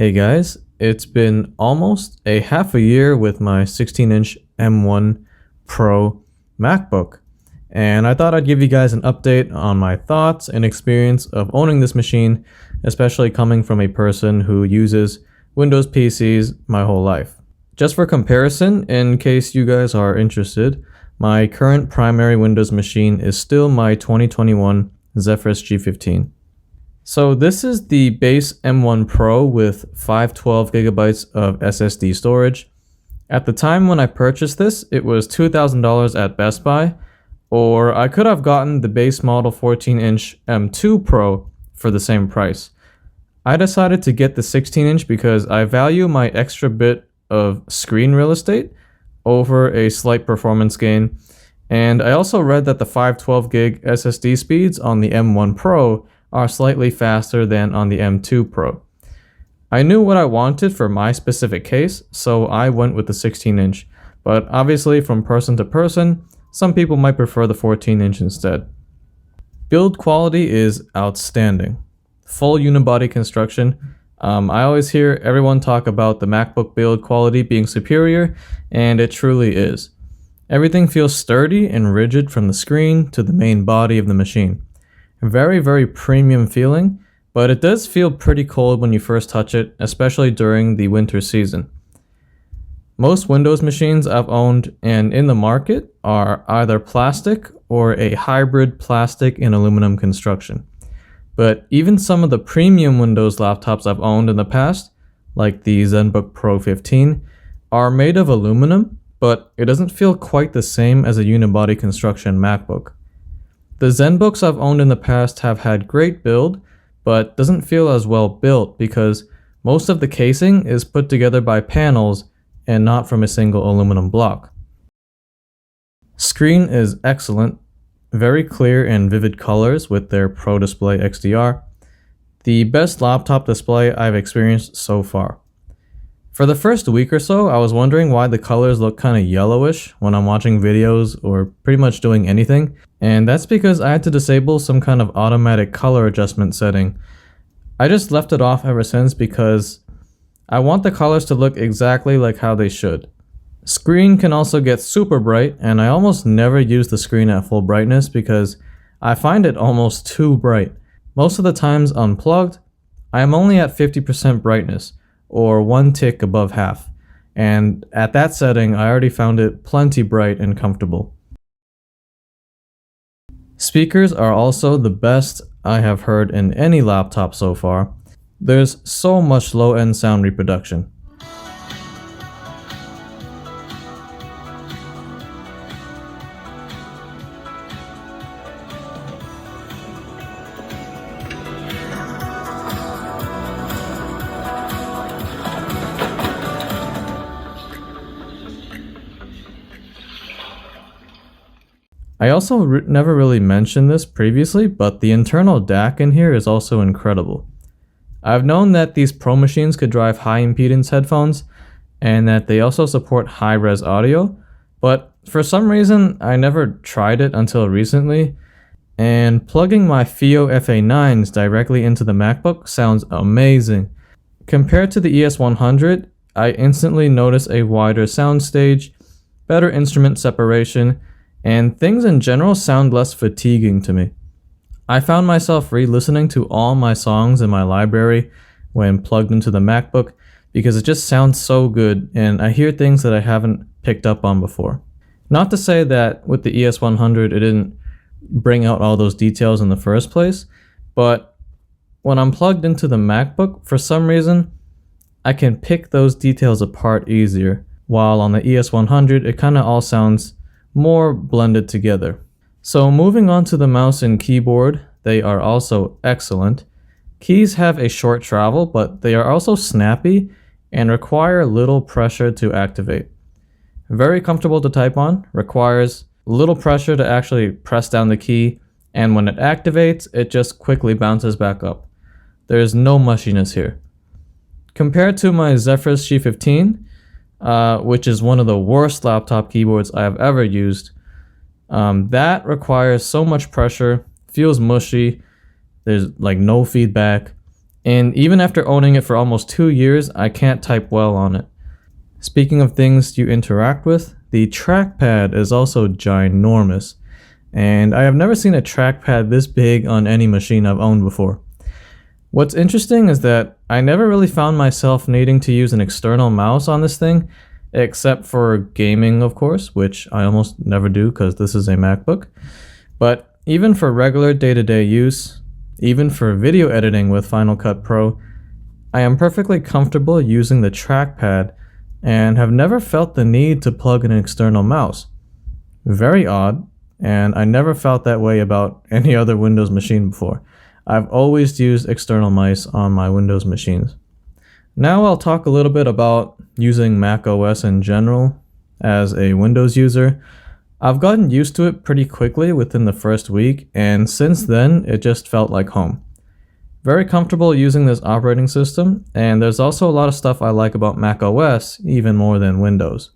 Hey guys, it's been almost a half a year with my 16-inch M1 Pro MacBook, and I thought I'd give you guys an update on my thoughts and experience of owning this machine, especially coming from a person who uses Windows PCs my whole life. Just for comparison, in case you guys are interested, my current primary Windows machine is still my 2021 Zephyrus G15. So this is the base M1 Pro with 512 gigabytes of SSD storage. At the time when I purchased this, it was $2,000 at Best Buy, or I could have gotten the base model 14-inch M2 Pro for the same price. I decided to get the 16-inch because I value my extra bit of screen real estate over a slight performance gain, and I also read that the 512 gig SSD speeds on the M1 Pro are slightly faster than on the M2 Pro. I knew what I wanted for my specific case, so I went with the 16-inch, but obviously from person to person, some people might prefer the 14-inch instead. Build quality is outstanding. Full unibody construction. I always hear everyone talk about the MacBook build quality being superior, and it truly is. Everything feels sturdy and rigid from the screen to the main body of the machine. Very premium feeling, but it does feel pretty cold when you first touch it, especially during the winter season. Most Windows machines I've owned and in the market are either plastic or a hybrid plastic and aluminum construction. But even some of the premium Windows laptops I've owned in the past, like the ZenBook Pro 15, are made of aluminum, but it doesn't feel quite the same as a unibody construction MacBook. The ZenBooks I've owned in the past have had great build, but doesn't feel as well built because most of the casing is put together by panels and not from a single aluminum block. Screen is excellent, very clear and vivid colors with their Pro Display XDR, the best laptop display I've experienced so far. For the first week or so, I was wondering why the colors look kind of yellowish when I'm watching videos or pretty much doing anything, and that's because I had to disable some kind of automatic color adjustment setting. I just left it off ever since because I want the colors to look exactly like how they should. Screen can also get super bright, and I almost never use the screen at full brightness because I find it almost too bright. Most of the times unplugged, I am only at 50% brightness, or one tick above half, and at that setting I already found it plenty bright and comfortable. Speakers are also the best I have heard in any laptop so far. There's so much low-end sound reproduction. I also never really mentioned this previously, but the internal DAC in here is also incredible. I've known that these Pro machines could drive high impedance headphones and that they also support high-res audio, but for some reason I never tried it until recently, and plugging my FiiO FA9s directly into the MacBook sounds amazing. Compared to the ES100, I instantly notice a wider soundstage, better instrument separation, and things in general sound less fatiguing to me. I found myself re-listening to all my songs in my library when plugged into the MacBook because it just sounds so good and I hear things that I haven't picked up on before. Not to say that with the ES100 it didn't bring out all those details in the first place, but when I'm plugged into the MacBook, for some reason, I can pick those details apart easier, while on the ES100 it kind of all sounds more blended together. So moving on to the mouse and keyboard, they are also excellent. Keys have a short travel, but they are also snappy and require little pressure to activate. Very comfortable to type on, requires little pressure to actually press down the key, and when it activates, it just quickly bounces back up. There is no mushiness here. Compared to my Zephyrus G15, which is one of the worst laptop keyboards I have ever used. That requires so much pressure, feels mushy, there's like no feedback, And even after owning it for almost 2 years, I can't type well on it. Speaking of things you interact with, the trackpad is also ginormous. And I have never seen a trackpad this big on any machine I've owned before. What's interesting is that I never really found myself needing to use an external mouse on this thing, except for gaming, of course, which I almost never do because this is a MacBook. But even for regular day-to-day use, even for video editing with Final Cut Pro, I am perfectly comfortable using the trackpad and have never felt the need to plug in an external mouse. Very odd, and I never felt that way about any other Windows machine before. I've always used external mice on my Windows machines. Now I'll talk a little bit about using Mac OS in general as a Windows user. I've gotten used to it pretty quickly within the first week, and since then it just felt like home. Very comfortable using this operating system, and there's also a lot of stuff I like about Mac OS even more than Windows.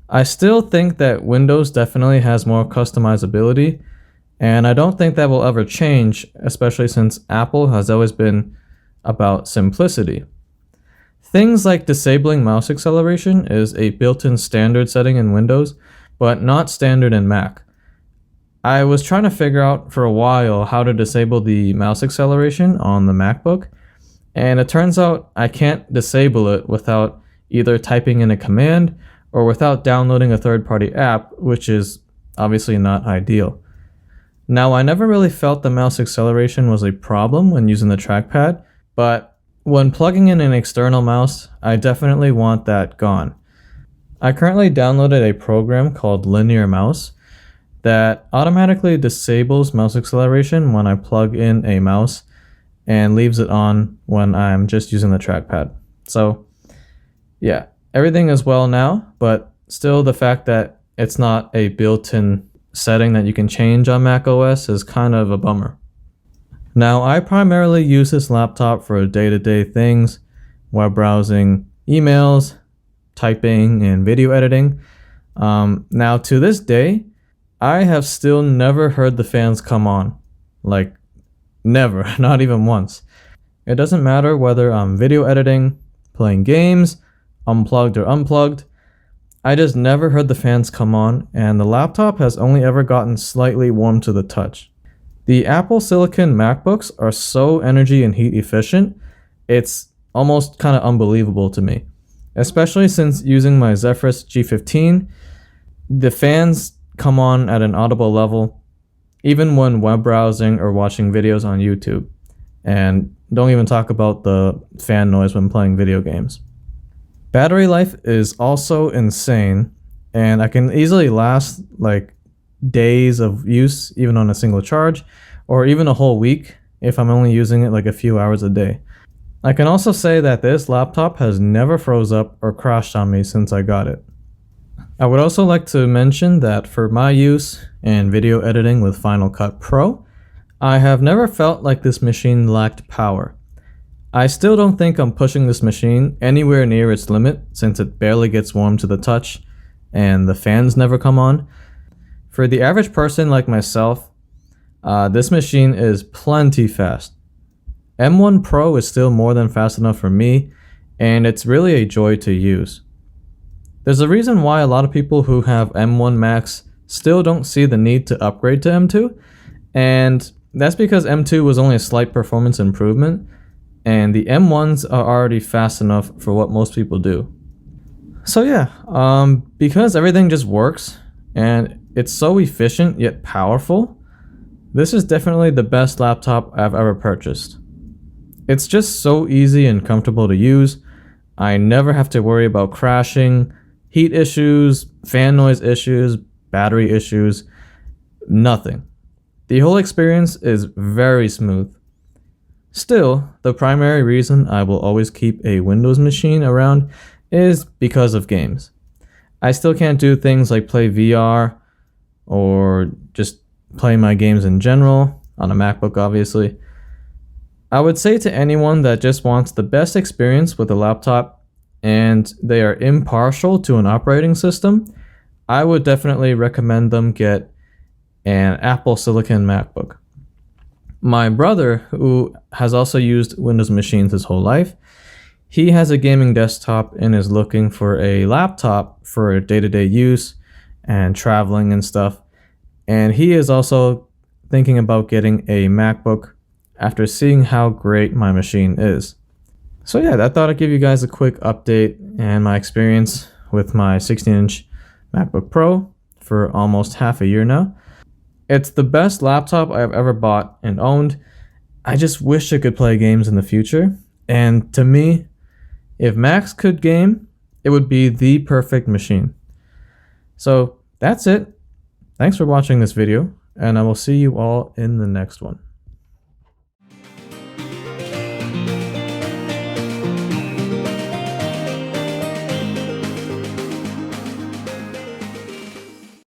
I still think that Windows definitely has more customizability, and I don't think that will ever change, especially since Apple has always been about simplicity. Things like disabling mouse acceleration is a built-in standard setting in Windows, but not standard in Mac. I was trying to figure out for a while how to disable the mouse acceleration on the MacBook, and it turns out I can't disable it without either typing in a command or without downloading a third-party app, which is obviously not ideal. Now, I never really felt the mouse acceleration was a problem when using the trackpad, but when plugging in an external mouse, I definitely want that gone. I currently downloaded a program called Linear Mouse that automatically disables mouse acceleration when I plug in a mouse and leaves it on when I'm just using the trackpad. So, yeah, everything is well now, but still the fact that it's not a built-in setting that you can change on Mac OS is kind of a bummer. Now, I primarily use this laptop for day-to-day things, web browsing, emails, typing, and video editing. Now, to this day, I have still never heard the fans come on. Like, never, not even once. It doesn't matter whether I'm video editing, playing games, unplugged or unplugged. I just never heard the fans come on, and the laptop has only ever gotten slightly warm to the touch. The Apple Silicon MacBooks are so energy and heat efficient, it's almost kind of unbelievable to me. Especially since using my Zephyrus G15, the fans come on at an audible level, even when web browsing or watching videos on YouTube. And don't even talk about the fan noise when playing video games. Battery life is also insane, and I can easily last like days of use even on a single charge, or even a whole week if I'm only using it like a few hours a day. I can also say that this laptop has never froze up or crashed on me since I got it. I would also like to mention that for my use in video editing with Final Cut Pro, I have never felt like this machine lacked power. I still don't think I'm pushing this machine anywhere near its limit since it barely gets warm to the touch and the fans never come on. For the average person like myself, this machine is plenty fast. M1 Pro is still more than fast enough for me, and it's really a joy to use. There's a reason why a lot of people who have M1 Macs still don't see the need to upgrade to M2, and that's because M2 was only a slight performance improvement, and the M1s are already fast enough for what most people do. So yeah, because everything just works, and it's so efficient yet powerful, this is definitely the best laptop I've ever purchased. It's just so easy and comfortable to use. I never have to worry about crashing, heat issues, fan noise issues, battery issues, nothing. The whole experience is very smooth. Still, the primary reason I will always keep a Windows machine around is because of games. I still can't do things like play VR or just play my games in general on a MacBook, obviously. I would say to anyone that just wants the best experience with a laptop and they are impartial to an operating system, I would definitely recommend them get an Apple Silicon MacBook. My brother, who has also used Windows machines his whole life, he has a gaming desktop and is looking for a laptop for day-to-day use and traveling and stuff. And he is also thinking about getting a MacBook after seeing how great my machine is. So yeah, I thought I'd give you guys a quick update and my experience with my 16-inch MacBook Pro for almost half a year now. It's the best laptop I've ever bought and owned. I just wish it could play games in the future. And to me, if Macs could game, it would be the perfect machine. So that's it. Thanks for watching this video, and I will see you all in the next one.